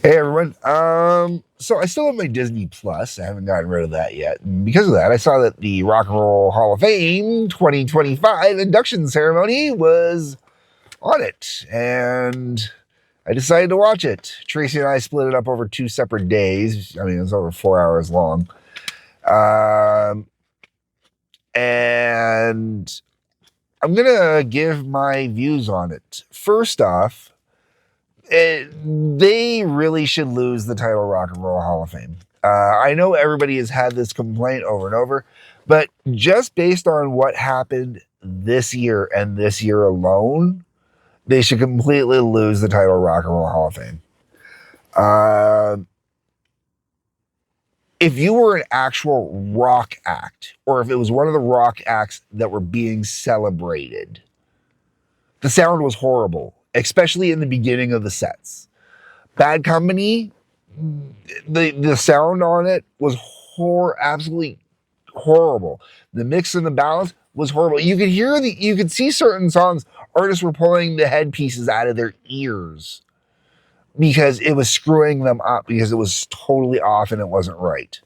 Hey everyone. So I still have my Disney Plus. I haven't gotten rid of that yet. And because of that, I saw that the Rock and Roll Hall of Fame 2025 induction ceremony was on it, and I decided to watch it. Tracy and I split it up over two separate days. I mean, it was over 4 hours long. Um, and I'm gonna give my views on it. First off, they really should lose the title Rock and Roll Hall of Fame. I know everybody has had this complaint over and over, but just based on what happened this year and this year alone, they should completely lose the title Rock and Roll Hall of Fame. Uh, if you were an actual rock act, or if it was one of the rock acts that were being celebrated, the sound was horrible, especially in the beginning of the sets. Bad Company, the sound on it was absolutely horrible. The mix and the balance was horrible. You could see certain songs artists were pulling the headpieces out of their ears because it was screwing them up because it was totally off and it wasn't right.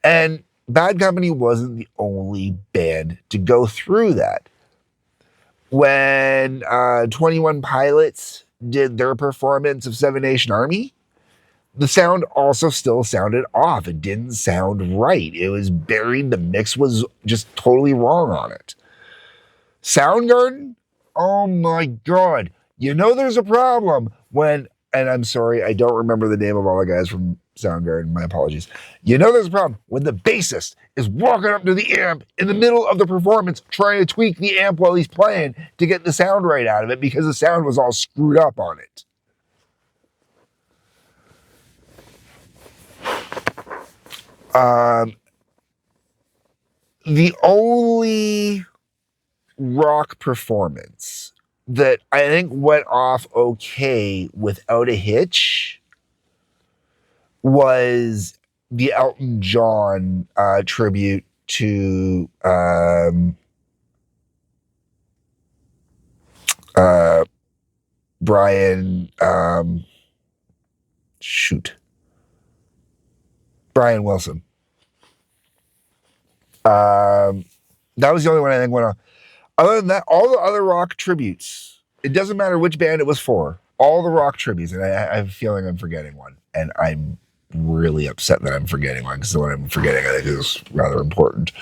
And Bad Company wasn't the only band to go through that. When 21 Pilots did their performance of Seven Nation Army, the sound also still sounded off. It didn't sound right. It was buried. The mix was just totally wrong on it. Soundgarden, oh my God. You know there's a problem when, and I'm sorry, I don't remember the name of all the guys from Soundgarden. My apologies. You know there's a problem when the bassist is walking up to the amp in the middle of the performance trying to tweak the amp while he's playing to get the sound right out of it because the sound was all screwed up on it. Um, the only rock performance that I think went off okay without a hitch was the Elton John tribute to uh, Brian. Shoot, Brian Wilson. That was the only one I think went on. Other than that, all the other rock tributes, it doesn't matter which band it was for, all the rock tributes, and I have a feeling I'm forgetting one, and I'm really upset that I'm forgetting one because the one I'm forgetting I think is rather important.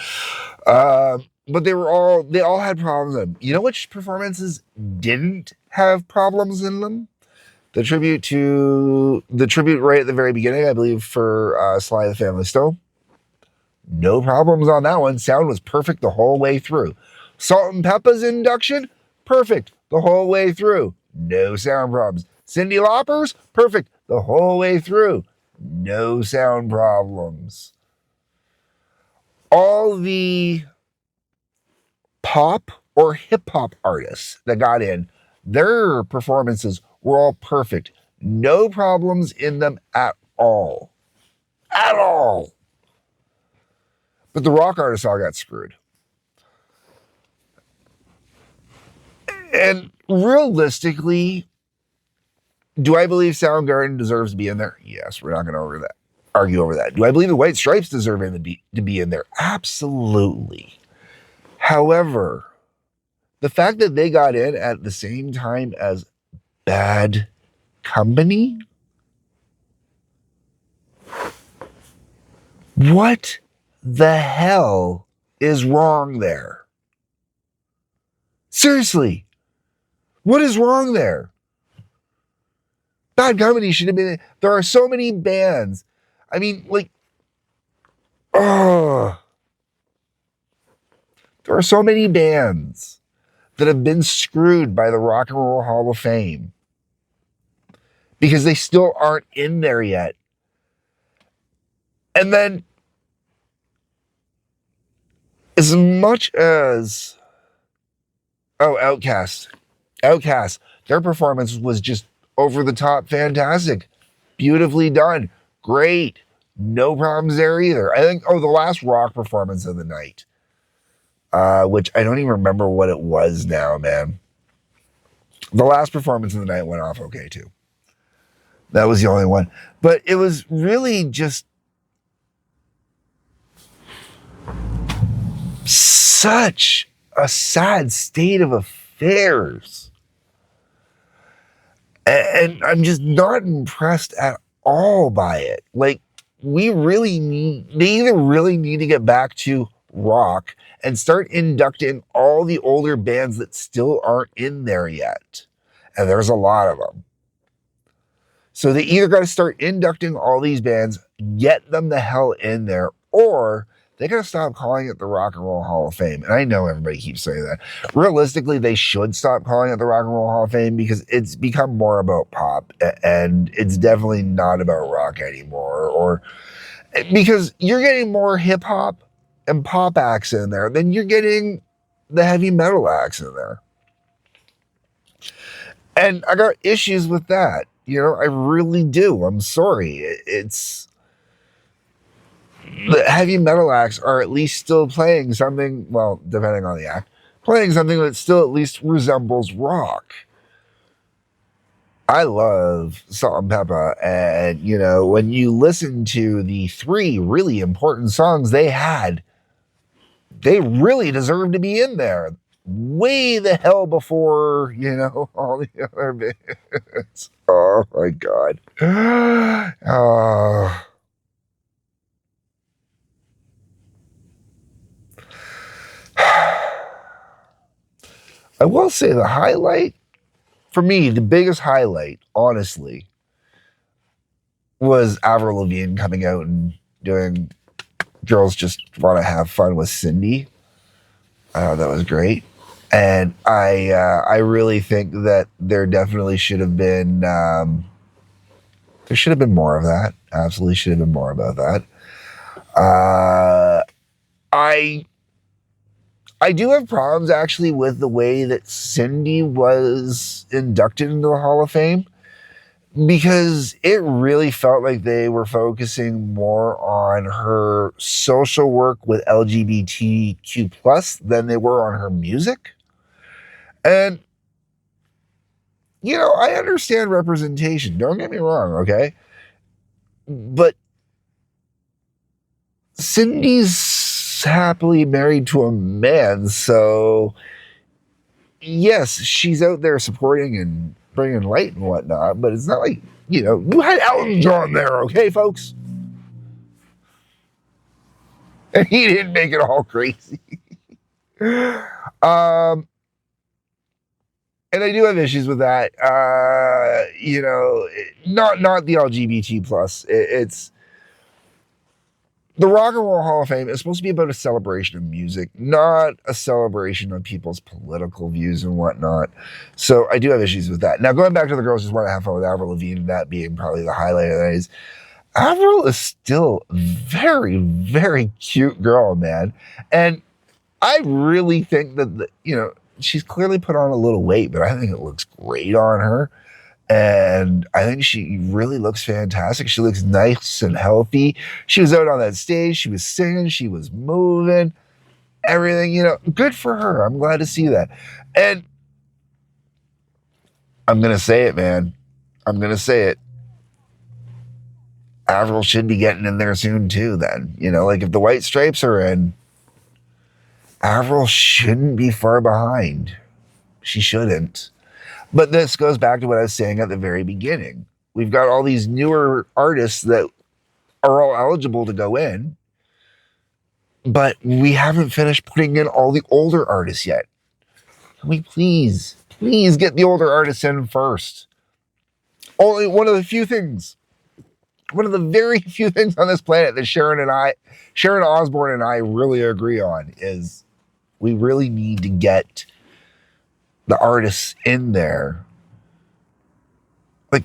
But they all had problems in them. You know which performances didn't have problems in them? The tribute right at the very beginning, I believe, for Sly the Family Stone. No problems on that one. Sound was perfect the whole way through. Salt and Peppa's induction, perfect the whole way through. No sound problems. Cyndi Lauper's, perfect the whole way through. No sound problems. All the pop or hip hop artists that got in, their performances were all perfect. No problems in them at all. At all. But the rock artists all got screwed. And realistically, do I believe Soundgarden deserves to be in there? Yes, we're not going to argue over that. Do I believe the White Stripes deserve to be in there? Absolutely. However, the fact that they got in at the same time as Bad Company, what the hell is wrong there? Seriously, what is wrong there? Bad Company should have been. There are so many bands. I mean, like, oh, there are so many bands that have been screwed by the Rock and Roll Hall of Fame because they still aren't in there yet. And then, as much as Outcast, their performance was just over the top, fantastic, beautifully done, great, no problems there either. I think the last rock performance of the night, which I don't even remember what it was now, man. The last performance of the night went off okay too. That was the only one. But it was really just such a sad state of affairs. And I'm just not impressed at all by it. Like, they either really need to get back to rock and start inducting all the older bands that still aren't in there yet. And there's a lot of them. So they either got to start inducting all these bands, get them the hell in there, or they got to stop calling it the Rock and Roll Hall of Fame. And I know everybody keeps saying that. Realistically, they should stop calling it the Rock and Roll Hall of Fame because it's become more about pop and it's definitely not about rock anymore. Or because you're getting more hip hop and pop acts in there than you're getting the heavy metal acts in there. And I got issues with that. You know, I really do. I'm sorry. It's the heavy metal acts are at least still playing something, well, depending on the act, playing something that still at least resembles rock. I love Salt and Pepper, and you know, when you listen to the 3 really important songs they had, they really deserve to be in there. Way the hell before, you know, all the other bands. Oh my God. Oh. I will say the highlight, for me, the biggest highlight, honestly, was Avril Lavigne coming out and doing Girls Just Want to Have Fun with Cindy. I thought that was great. And I really think that there definitely should have been, there should have been more of that. Absolutely should have been more about that. I do have problems actually with the way that Cindy was inducted into the Hall of Fame because it really felt like they were focusing more on her social work with LGBTQ plus than they were on her music. And, you know, I understand representation. Don't get me wrong, okay? But Cindy's happily married to a man, so yes, she's out there supporting and bringing light and whatnot, but it's not like, you know, you had Elton John there, okay, folks? And he didn't make it all crazy. And I do have issues with that. You know, not the LGBT plus. It's the Rock and Roll Hall of Fame is supposed to be about a celebration of music, not a celebration of people's political views and whatnot. So I do have issues with that. Now, going back to the Girls Just Want to Have Fun with Avril Lavigne, that being probably the highlight of that is Avril is still very, very cute girl, man. And I really think that, you know, she's clearly put on a little weight, but I think it looks great on her. And I think she really looks fantastic. She looks nice and healthy. She was out on that stage. She was singing. She was moving. Everything, you know, good for her. I'm glad to see that. And I'm going to say it, man. I'm going to say it. Avril should be getting in there soon, too, then. You know, like if the White Stripes are in, Avril shouldn't be far behind. She shouldn't. But this goes back to what I was saying at the very beginning. We've got all these newer artists that are all eligible to go in, but we haven't finished putting in all the older artists yet. Can we please get the older artists in first? Only one of the very few things on this planet that Sharon Osbourne and I really agree on is we really need to get the artists in there. Like,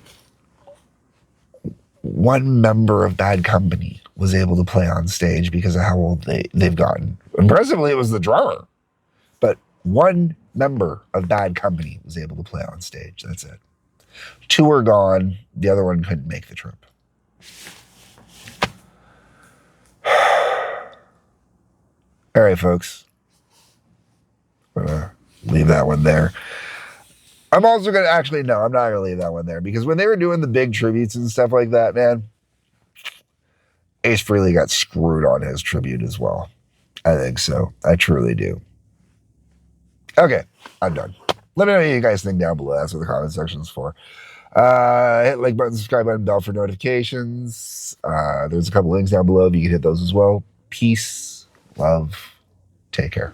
one member of Bad Company was able to play on stage because of how old they've gotten. Impressively, it was the drummer. But one member of Bad Company was able to play on stage. That's it. 2 are gone. The other one couldn't make the trip. All right, folks. I'm going to leave that one there. I'm also gonna actually no, I'm not gonna leave that one there because when they were doing the big tributes and stuff like that, man, Ace Frehley got screwed on his tribute as well. I think so. I truly do. Okay, I'm done. Let me know what you guys think down below. That's what the comment section is for. Hit like button, subscribe button, bell for notifications. There's a couple links down below. If you can hit those as well. Peace, love, take care.